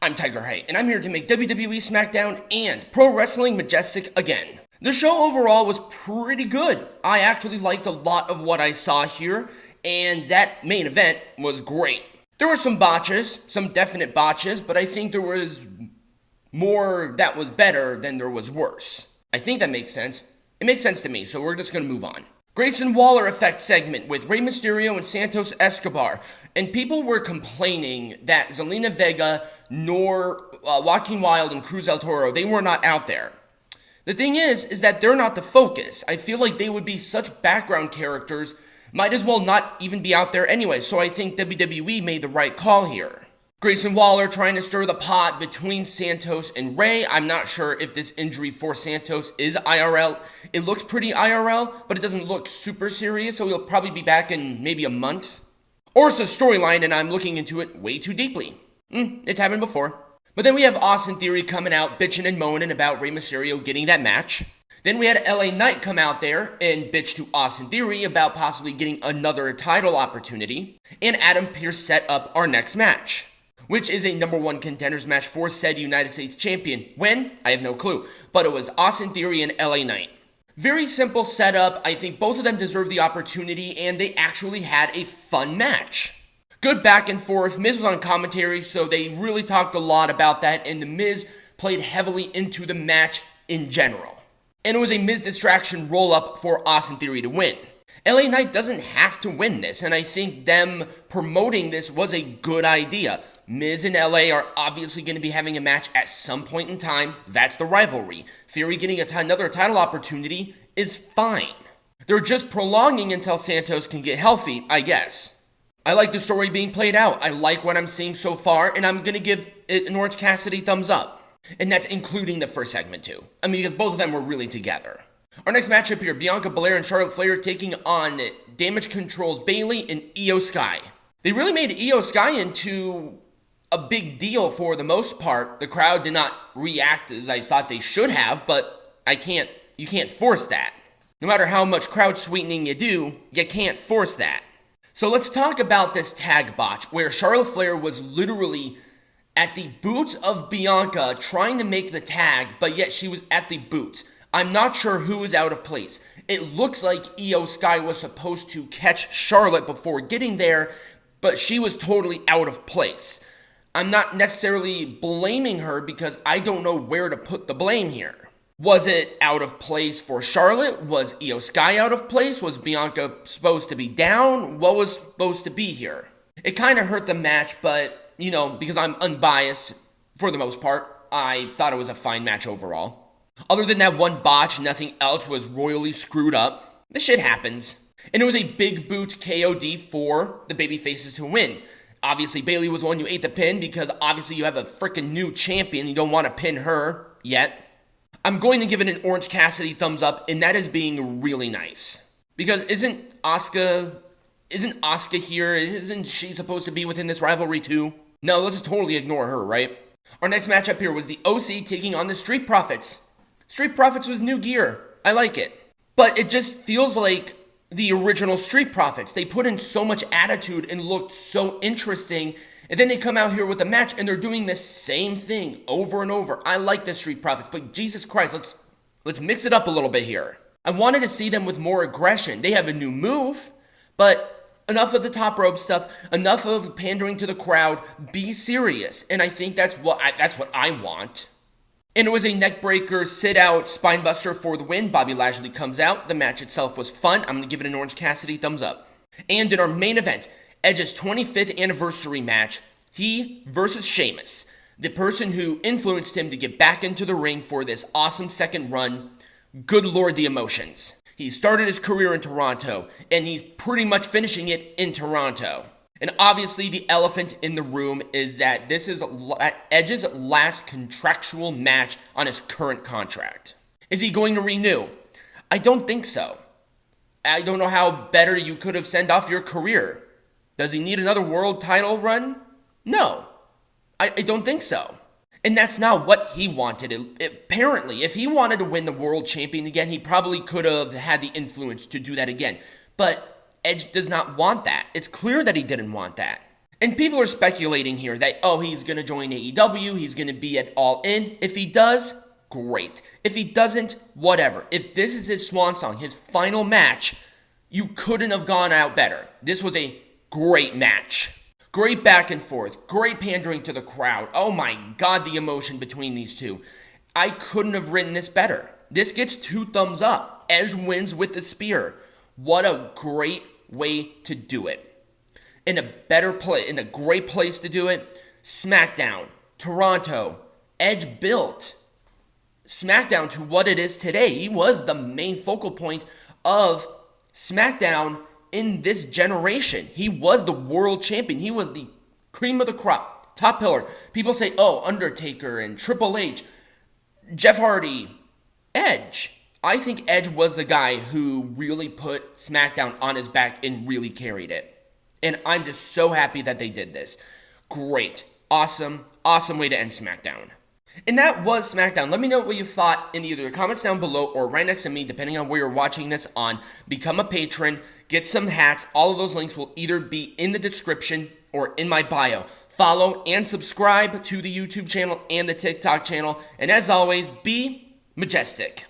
I'm Tiger Height, and I'm here to make WWE Smackdown and Pro Wrestling Majestic again. The show overall was pretty good. I actually liked a lot of what I saw here, and that main event was great. There were some botches, some definite botches, but I think there was more that was better than there was worse. I think that makes sense. It makes sense to me, so we're just going to move on. Grayson Waller effect segment with Rey Mysterio and Santos Escobar, and people were complaining that Zelina Vega nor Joaquin Wilde and Cruz El Toro, they were not out there. The thing is that they're not the focus. I feel like they would be such background characters, might as well not even be out there anyway, so I think WWE made the right call here. Grayson Waller trying to stir the pot between Santos and Rey. I'm not sure if this injury for Santos is IRL. It looks pretty IRL, but it doesn't look super serious, so he'll probably be back in maybe a month. Or it's a storyline and I'm looking into it way too deeply. It's happened before. But then we have Austin Theory coming out bitching and moaning about Rey Mysterio getting that match. Then we had LA Knight come out there and bitch to Austin Theory about possibly getting another title opportunity. And Adam Pearce set up our next match, which is a number one contenders match for said United States champion. When? I have no clue. But it was Austin Theory and LA Knight. Very simple setup. I think both of them deserve the opportunity, and they actually had a fun match. Good back and forth. Miz was on commentary, so they really talked a lot about that, and the Miz played heavily into the match in general. And it was a Miz distraction roll-up for Austin Theory to win. LA Knight doesn't have to win this, and I think them promoting this was a good idea. Miz and LA are obviously going to be having a match at some point in time. That's the rivalry. Theory getting another title opportunity is fine. They're just prolonging until Santos can get healthy, I guess. I like the story being played out. I like what I'm seeing so far, and I'm going to give it an Orange Cassidy thumbs up. And that's including the first segment too. I mean, because both of them were really together. Our next matchup here, Bianca Belair and Charlotte Flair taking on Damage Control's Bayley and Io Sky. They really made Io Sky into a big deal for the most part. The crowd did not react as I thought they should have, but you can't force that. No matter how much crowd sweetening you do, you can't force that. So let's talk about this tag botch, where Charlotte Flair was literally at the boots of Bianca trying to make the tag, but yet she was at the boots. I'm not sure who was out of place. It looks like Io Sky was supposed to catch Charlotte before getting there, but she was totally out of place. I'm not necessarily blaming her because I don't know where to put the blame here. Was it out of place for Charlotte? Was Io Sky out of place? Was Bianca supposed to be down? What was supposed to be here? It kind of hurt the match, but, because I'm unbiased for the most part, I thought it was a fine match overall. Other than that one botch, nothing else was royally screwed up. This shit happens. And it was a big boot KOD for the babyfaces to win. Obviously, Bayley was the one who ate the pin because obviously you have a freaking new champion. You don't want to pin her yet. I'm going to give it an Orange Cassidy thumbs up, and that is being really nice. Because isn't Asuka here? Isn't she supposed to be within this rivalry too? No, let's just totally ignore her, right? Our next matchup here was the OC taking on the Street Profits. Street Profits was new gear. I like it. But it just feels like the original Street Profits. They put in so much attitude and looked so interesting, and then they come out here with a match and they're doing the same thing over and over. I like the Street Profits, but Jesus Christ, let's mix it up a little bit here. I wanted to see them with more aggression. They have a new move, but enough of the top rope stuff, enough of pandering to the crowd. Be serious, and I think that's what I want. And it was a neckbreaker, sit-out, spinebuster for the win. Bobby Lashley comes out. The match itself was fun. I'm going to give it an Orange Cassidy thumbs up. And in our main event, Edge's 25th anniversary match, he versus Sheamus, the person who influenced him to get back into the ring for this awesome second run. Good Lord, the emotions. He started his career in Toronto, and he's pretty much finishing it in Toronto. And obviously, the elephant in the room is that this is Edge's last contractual match on his current contract. Is he going to renew? I don't think so. I don't know how better you could have sent off your career. Does he need another world title run? No. I don't think so. And that's not what he wanted. Apparently, if he wanted to win the world champion again, he probably could have had the influence to do that again. But Edge does not want that. It's clear that he didn't want that. And people are speculating here that, oh, he's going to join AEW, he's going to be at All In. If he does, great. If he doesn't, whatever. If this is his swan song, his final match, you couldn't have gone out better. This was a great match. Great back and forth. Great pandering to the crowd. Oh my God, the emotion between these two. I couldn't have written this better. This gets 2 thumbs up. Edge wins with the spear. What a great way to do it. In a great place to do it. SmackDown, Toronto, Edge built SmackDown to what it is today. He was the main focal point of SmackDown in this generation. He was the world champion. He was the cream of the crop, top pillar. People say, oh, Undertaker and Triple H, Jeff Hardy, Edge. I think Edge was the guy who really put SmackDown on his back and really carried it. And I'm just so happy that they did this. Great. Awesome way to end SmackDown. And that was SmackDown. Let me know what you thought in either the comments down below or right next to me, depending on where you're watching this on. Become a patron, get some hats. All of those links will either be in the description or in my bio. Follow and subscribe to the YouTube channel and the TikTok channel. And as always, be majestic.